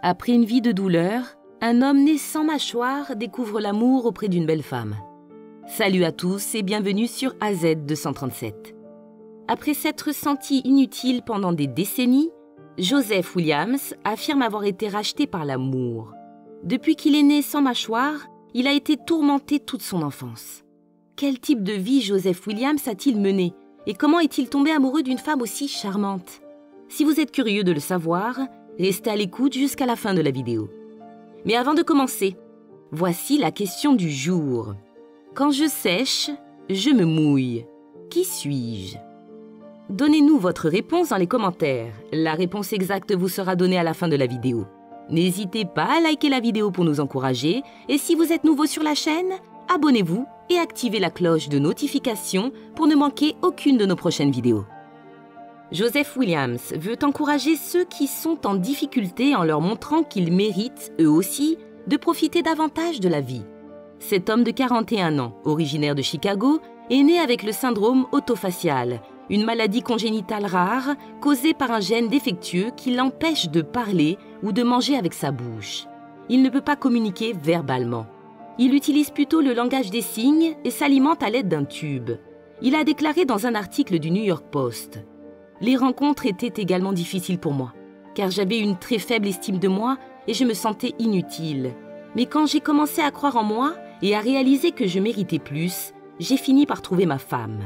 Après une vie de douleur, un homme né sans mâchoire découvre l'amour auprès d'une belle femme. Salut à tous et bienvenue sur AZ 237. Après s'être senti inutile pendant des décennies, Joseph Williams affirme avoir été racheté par l'amour. Depuis qu'il est né sans mâchoire, il a été tourmenté toute son enfance. Quel type de vie Joseph Williams a-t-il mené et comment est-il tombé amoureux d'une femme aussi charmante? Si vous êtes curieux de le savoir, restez à l'écoute jusqu'à la fin de la vidéo. Mais avant de commencer, voici la question du jour. Quand je sèche, je me mouille. Qui suis-je? Donnez-nous votre réponse dans les commentaires. La réponse exacte vous sera donnée à la fin de la vidéo. N'hésitez pas à liker la vidéo pour nous encourager. Et si vous êtes nouveau sur la chaîne, abonnez-vous et activez la cloche de notification pour ne manquer aucune de nos prochaines vidéos. Joseph Williams veut encourager ceux qui sont en difficulté en leur montrant qu'ils méritent, eux aussi, de profiter davantage de la vie. Cet homme de 41 ans, originaire de Chicago, est né avec le syndrome autofacial, une maladie congénitale rare causée par un gène défectueux qui l'empêche de parler ou de manger avec sa bouche. Il ne peut pas communiquer verbalement. Il utilise plutôt le langage des signes et s'alimente à l'aide d'un tube. Il a déclaré dans un article du New York Post: « Les rencontres étaient également difficiles pour moi, car j'avais une très faible estime de moi et je me sentais inutile. Mais quand j'ai commencé à croire en moi et à réaliser que je méritais plus, j'ai fini par trouver ma femme. »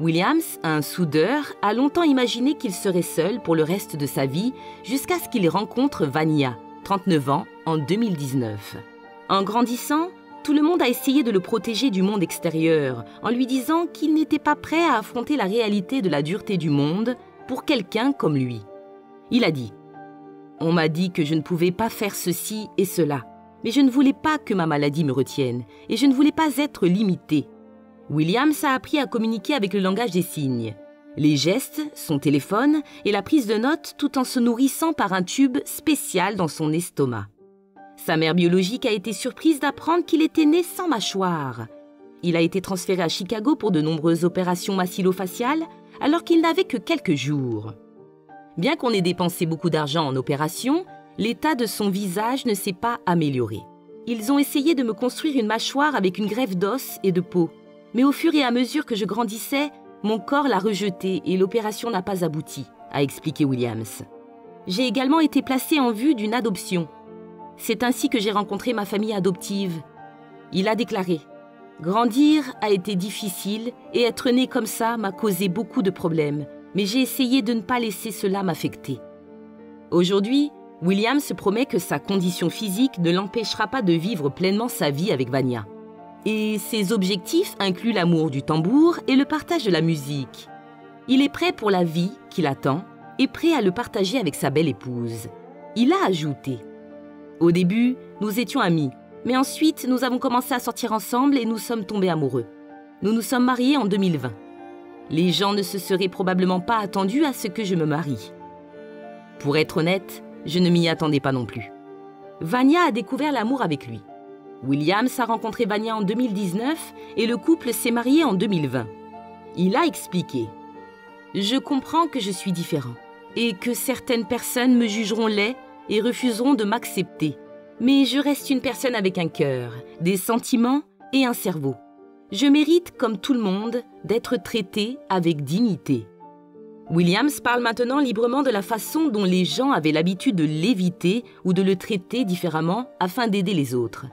Williams, un soudeur, a longtemps imaginé qu'il serait seul pour le reste de sa vie jusqu'à ce qu'il rencontre Vania, 39 ans, en 2019. En grandissant, tout le monde a essayé de le protéger du monde extérieur en lui disant qu'il n'était pas prêt à affronter la réalité de la dureté du monde pour quelqu'un comme lui. Il a dit « On m'a dit que je ne pouvais pas faire ceci et cela, mais je ne voulais pas que ma maladie me retienne et je ne voulais pas être limité. » Williams a appris à communiquer avec le langage des signes, les gestes, son téléphone et la prise de notes tout en se nourrissant par un tube spécial dans son estomac. Sa mère biologique a été surprise d'apprendre qu'il était né sans mâchoire. Il a été transféré à Chicago pour de nombreuses opérations maxillofaciales alors qu'il n'avait que quelques jours. Bien qu'on ait dépensé beaucoup d'argent en opérations, l'état de son visage ne s'est pas amélioré. Ils ont essayé de me construire une mâchoire avec une greffe d'os et de peau. Mais au fur et à mesure que je grandissais, mon corps l'a rejeté et l'opération n'a pas abouti, a expliqué Williams. J'ai également été placé en vue d'une adoption. C'est ainsi que j'ai rencontré ma famille adoptive. Il a déclaré « Grandir a été difficile et être né comme ça m'a causé beaucoup de problèmes, mais j'ai essayé de ne pas laisser cela m'affecter. » Aujourd'hui, Williams se promet que sa condition physique ne l'empêchera pas de vivre pleinement sa vie avec Vania. Et ses objectifs incluent l'amour du tambour et le partage de la musique. Il est prêt pour la vie qui l'attend et prêt à le partager avec sa belle épouse. Il a ajouté « Au début, nous étions amis, mais ensuite nous avons commencé à sortir ensemble et nous sommes tombés amoureux. Nous nous sommes mariés en 2020. Les gens ne se seraient probablement pas attendus à ce que je me marie. Pour être honnête, je ne m'y attendais pas non plus. Vania a découvert l'amour avec lui. Williams a rencontré Vania en 2019 et le couple s'est marié en 2020. Il a expliqué « Je comprends que je suis différent et que certaines personnes me jugeront laid et refuseront de m'accepter. Mais je reste une personne avec un cœur, des sentiments et un cerveau. Je mérite, comme tout le monde, d'être traité avec dignité. » Williams parle maintenant librement de la façon dont les gens avaient l'habitude de l'éviter ou de le traiter différemment afin d'aider les autres.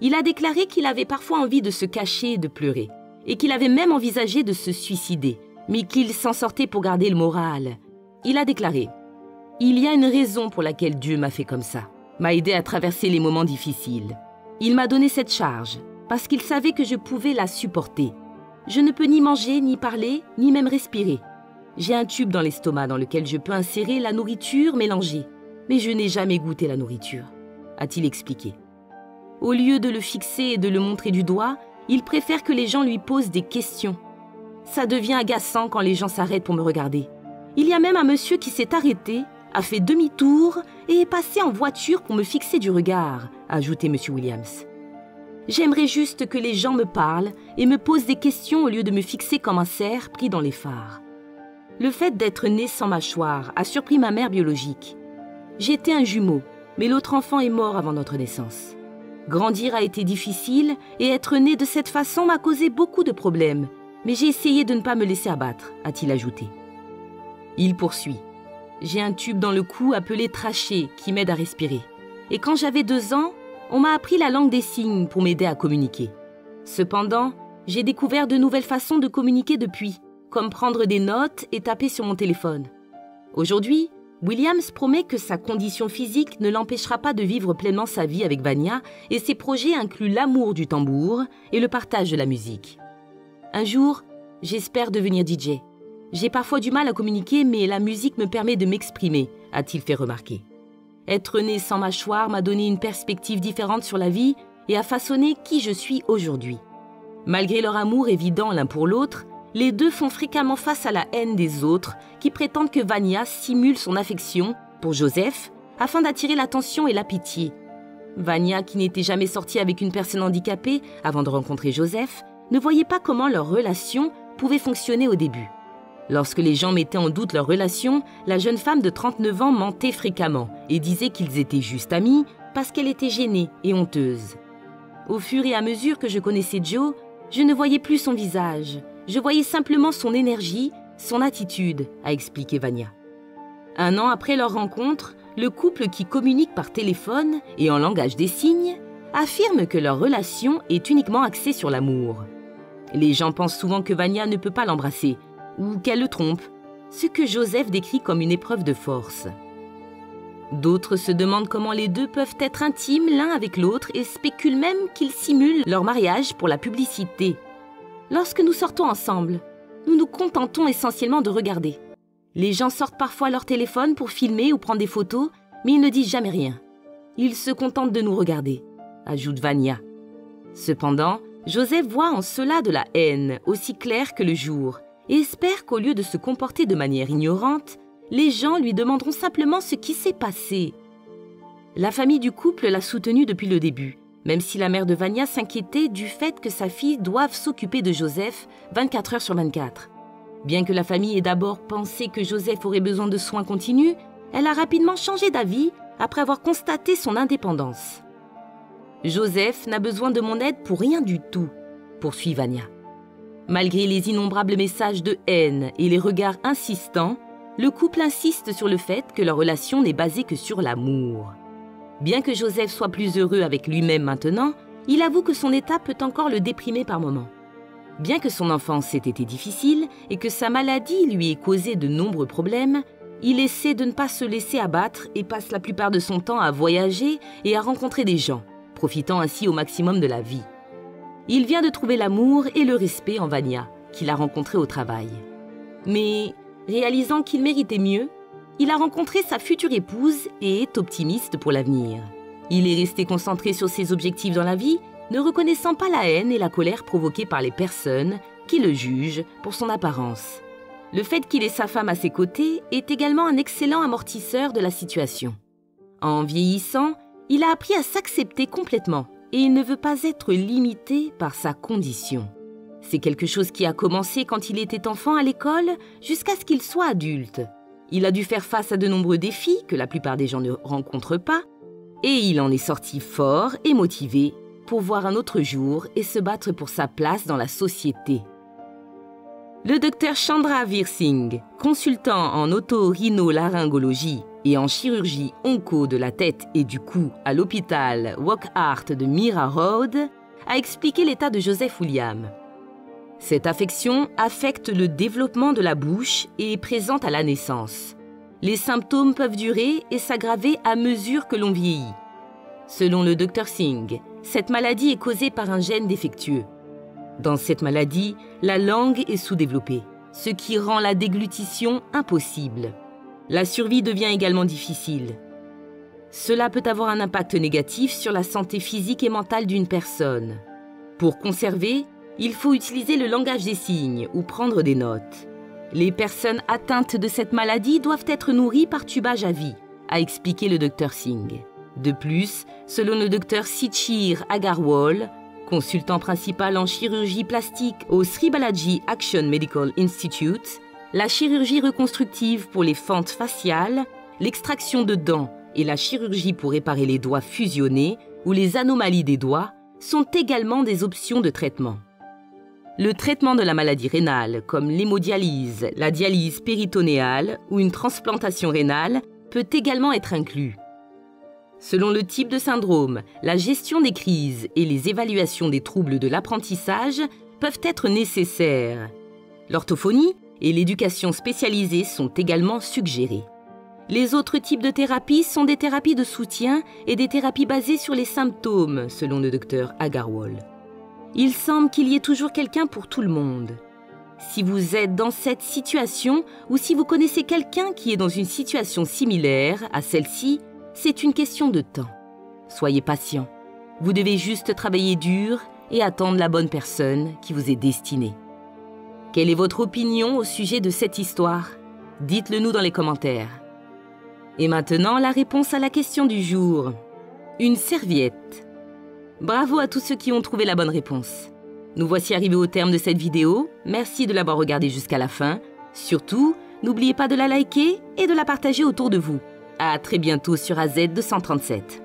Il a déclaré qu'il avait parfois envie de se cacher et de pleurer, et qu'il avait même envisagé de se suicider, mais qu'il s'en sortait pour garder le moral. Il a déclaré « Il y a une raison pour laquelle Dieu m'a fait comme ça, m'a aidé à traverser les moments difficiles. Il m'a donné cette charge, parce qu'il savait que je pouvais la supporter. Je ne peux ni manger, ni parler, ni même respirer. J'ai un tube dans l'estomac dans lequel je peux insérer la nourriture mélangée, mais je n'ai jamais goûté la nourriture, a-t-il expliqué. Au lieu de le fixer et de le montrer du doigt, il préfère que les gens lui posent des questions. Ça devient agaçant quand les gens s'arrêtent pour me regarder. Il y a même un monsieur qui s'est arrêté, a fait demi-tour et est passé en voiture pour me fixer du regard, a ajouté M. Williams. J'aimerais juste que les gens me parlent et me posent des questions au lieu de me fixer comme un cerf pris dans les phares. Le fait d'être né sans mâchoire a surpris ma mère biologique. J'étais un jumeau mais l'autre enfant est mort avant notre naissance. Grandir a été difficile et être né de cette façon m'a causé beaucoup de problèmes, mais j'ai essayé de ne pas me laisser abattre, a-t-il ajouté. Il poursuit. J'ai un tube dans le cou appelé trachée qui m'aide à respirer. Et quand j'avais 2 ans, on m'a appris la langue des signes pour m'aider à communiquer. Cependant, j'ai découvert de nouvelles façons de communiquer depuis, comme prendre des notes et taper sur mon téléphone. Aujourd'hui, Williams promet que sa condition physique ne l'empêchera pas de vivre pleinement sa vie avec Vania et ses projets incluent l'amour du tambour et le partage de la musique. Un jour, j'espère devenir DJ. J'ai parfois du mal à communiquer, mais la musique me permet de m'exprimer, a-t-il fait remarquer. Être né sans mâchoire m'a donné une perspective différente sur la vie et a façonné qui je suis aujourd'hui. Malgré leur amour évident l'un pour l'autre, les deux font fréquemment face à la haine des autres qui prétendent que Vania simule son affection pour Joseph afin d'attirer l'attention et la pitié. Vania, qui n'était jamais sortie avec une personne handicapée avant de rencontrer Joseph, ne voyait pas comment leur relation pouvait fonctionner au début. Lorsque les gens mettaient en doute leur relation, la jeune femme de 39 ans mentait fréquemment et disait qu'ils étaient juste amis parce qu'elle était gênée et honteuse. Au fur et à mesure que je connaissais Joe, je ne voyais plus son visage. Je voyais simplement son énergie, son attitude, a expliqué Vania. 1 an après leur rencontre, le couple qui communique par téléphone et en langage des signes affirme que leur relation est uniquement axée sur l'amour. Les gens pensent souvent que Vania ne peut pas l'embrasser ou qu'elle le trompe, ce que Joseph décrit comme une épreuve de force. D'autres se demandent comment les deux peuvent être intimes l'un avec l'autre et spéculent même qu'ils simulent leur mariage pour la publicité. Lorsque nous sortons ensemble, nous nous contentons essentiellement de regarder. Les gens sortent parfois leur téléphone pour filmer ou prendre des photos, mais ils ne disent jamais rien. Ils se contentent de nous regarder, ajoute Vania. Cependant, Joseph voit en cela de la haine, aussi claire que le jour, et espère qu'au lieu de se comporter de manière ignorante, les gens lui demanderont simplement ce qui s'est passé. La famille du couple l'a soutenu depuis le début, même si la mère de Vania s'inquiétait du fait que sa fille doive s'occuper de Joseph 24 heures sur 24. Bien que la famille ait d'abord pensé que Joseph aurait besoin de soins continus, elle a rapidement changé d'avis après avoir constaté son indépendance. Joseph n'a besoin de mon aide pour rien du tout, poursuit Vania. Malgré les innombrables messages de haine et les regards insistants, le couple insiste sur le fait que leur relation n'est basée que sur l'amour. Bien que Joseph soit plus heureux avec lui-même maintenant, il avoue que son état peut encore le déprimer par moments. Bien que son enfance ait été difficile et que sa maladie lui ait causé de nombreux problèmes, il essaie de ne pas se laisser abattre et passe la plupart de son temps à voyager et à rencontrer des gens, profitant ainsi au maximum de la vie. Il vient de trouver l'amour et le respect en Vania, qu'il a rencontré au travail. Mais, réalisant qu'il méritait mieux, il a rencontré sa future épouse et est optimiste pour l'avenir. Il est resté concentré sur ses objectifs dans la vie, ne reconnaissant pas la haine et la colère provoquées par les personnes qui le jugent pour son apparence. Le fait qu'il ait sa femme à ses côtés est également un excellent amortisseur de la situation. En vieillissant, il a appris à s'accepter complètement et il ne veut pas être limité par sa condition. C'est quelque chose qui a commencé quand il était enfant à l'école jusqu'à ce qu'il soit adulte. Il a dû faire face à de nombreux défis que la plupart des gens ne rencontrent pas et il en est sorti fort et motivé pour voir un autre jour et se battre pour sa place dans la société. Le docteur Chandra Veer Singh, consultant en otorhinolaryngologie et en chirurgie onco de la tête et du cou à l'hôpital Wockhardt de Mira Road, a expliqué l'état de Joseph William. Cette affection affecte le développement de la bouche et est présente à la naissance. Les symptômes peuvent durer et s'aggraver à mesure que l'on vieillit. Selon le docteur Singh, cette maladie est causée par un gène défectueux. Dans cette maladie, la langue est sous-développée, ce qui rend la déglutition impossible. La survie devient également difficile. Cela peut avoir un impact négatif sur la santé physique et mentale d'une personne. Pour conserver, il faut utiliser le langage des signes ou prendre des notes. Les personnes atteintes de cette maladie doivent être nourries par tubage à vie, a expliqué le docteur Singh. De plus, selon le docteur Sichir Agarwal, consultant principal en chirurgie plastique au Sri Balaji Action Medical Institute, la chirurgie reconstructive pour les fentes faciales, l'extraction de dents et la chirurgie pour réparer les doigts fusionnés ou les anomalies des doigts sont également des options de traitement. Le traitement de la maladie rénale, comme l'hémodialyse, la dialyse péritonéale ou une transplantation rénale, peut également être inclus. Selon le type de syndrome, la gestion des crises et les évaluations des troubles de l'apprentissage peuvent être nécessaires. L'orthophonie et l'éducation spécialisée sont également suggérées. Les autres types de thérapies sont des thérapies de soutien et des thérapies basées sur les symptômes, selon le docteur Agarwal. Il semble qu'il y ait toujours quelqu'un pour tout le monde. Si vous êtes dans cette situation ou si vous connaissez quelqu'un qui est dans une situation similaire à celle-ci, c'est une question de temps. Soyez patient. Vous devez juste travailler dur et attendre la bonne personne qui vous est destinée. Quelle est votre opinion au sujet de cette histoire? Dites-le nous dans les commentaires. Et maintenant, la réponse à la question du jour. Une serviette. Bravo à tous ceux qui ont trouvé la bonne réponse. Nous voici arrivés au terme de cette vidéo. Merci de l'avoir regardée jusqu'à la fin. Surtout, n'oubliez pas de la liker et de la partager autour de vous. À très bientôt sur AZ237.